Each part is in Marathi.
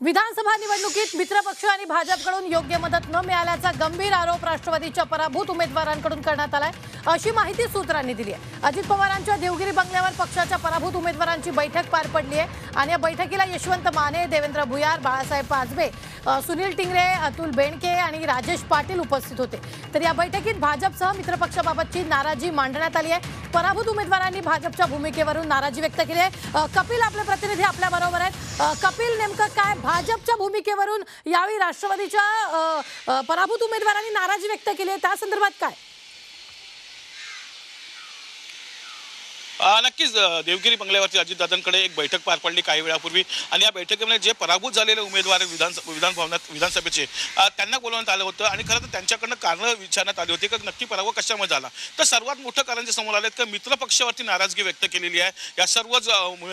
विधानसभा निवडणुकीत मित्रपक्ष आणि भाजपकडून योग्य मदत न मिळाल्याचा गंभीर आरोप राष्ट्रवादीच्या पराभूत उमेदवारांकडून करण्यात आलाय, अशी माहिती सूत्रांनी दिली आहे। अजित पवारांच्या देवगिरी बंगल्यावर पक्षाच्या पराभूत उमेदवारांची बैठक पार पडली आहे आणि या बैठकीला यशवंत माने, देवेंद्र भुयार, बाळासाहेब पाचबे, सुनील टिंगरे, अतुल बेनके आणि राजेश पाटील उपस्थित होते। तर या बैठकीत भाजपसह मित्रपक्षाबाबतची नाराजी मांडण्यात आली आहे। पराभूत उमेदवारांनी भाजपच्या भूमिकेवरून नाराजी व्यक्त केली आहे। कपिल आपले प्रतिनिधी आपल्या बरोबर आहेत। कपिल, नेमकं काय भाजपच्या भूमिकेवरून यावेळी राष्ट्रवादीच्या पराभूत उमेदवारांनी नाराजी व्यक्त केली आहे, त्या संदर्भात काय? नक्कीच देवगिरी बंगल्यावरती अजितदादांकडे एक बैठक पार पडली काही वेळापूर्वी आणि या बैठकीमध्ये जे पराभूत झालेले उमेदवार विधानसभेचे त्यांना बोलवण्यात आलं होतं आणि खरं तर त्यांच्याकडनं कारणं विचारण्यात आली होती की नक्की पराभव कशामुळे झाला। तर सर्वात मोठं कारण जे समोर आलं की मित्र पक्षावरती नाराजगी व्यक्त केलेली आहे या सर्वच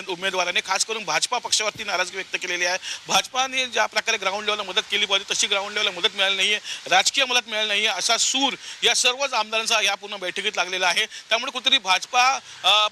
उमेदवारांनी, खास करून भाजपा पक्षावरती नाराजगी व्यक्त केलेली आहे। भाजपाने ज्या प्रकारे ग्राउंड लेवलला मदत केली पाहिजे तशी ग्राउंड लेवलला मदत मिळाली नाही आहे, राजकीय मदत मिळाली नाही आहे, असा सूर या सर्वच आमदारांचा या पूर्ण बैठकीत लागलेला आहे। त्यामुळे कुठेतरी भाजपा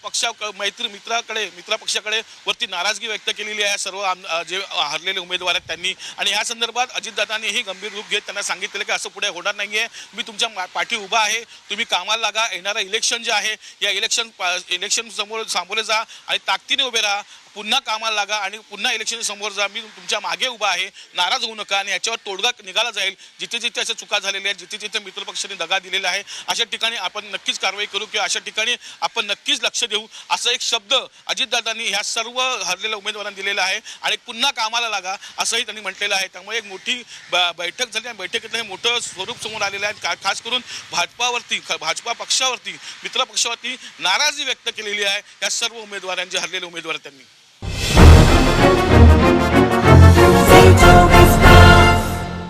मित्रपक्षाकडे वरती नाराजगी व्यक्त केलेली आहे सर्व जे हरलेले उमेदवार आहेत त्यांनी। आणि या संदर्भात अजितदादांनीही गंभीर रूप घेत त्यांना सांगितलं की असं पुढे होणार नाहीये, मी तुमच्या पाठी उभा आहे, तुम्ही कामाला लागा, येणारं इलेक्शन जे आहे या इलेक्शन समोर सामोरे जा आणि ताकदीने उभे राहा, पुन्हा कामाला लागा आणि पुन्हा इलेक्शन समोर जा, मी तुमच्या मागे उभा आहे, नाराज होऊ नका आणि याच्यावर तोडगा निघाला जाईल। जिथे जिथे अशा चुका झालेल्या आहेत, जिथे जिथे मित्रपक्षाने दगा दिलेला आहे अशा ठिकाणी आपण नक्कीच कारवाई करू किंवा अशा ठिकाणी आपण नक्कीच लक्ष देऊ, असा एक शब्द अजितदादांनी ह्या सर्व हरलेल्या उमेदवारांना दिलेला आहे आणि पुन्हा कामाला लागा असंही त्यांनी म्हटलेलं आहे। त्यामुळे एक मोठी बैठक झाली आणि बैठकीतलं हे मोठं स्वरूप समोर आलेलं आहे। खास करून भाजपा पक्षावरती मित्रपक्षावरती नाराजी व्यक्त केलेली आहे या सर्व उमेदवारांचे हरलेले उमेदवार त्यांनी।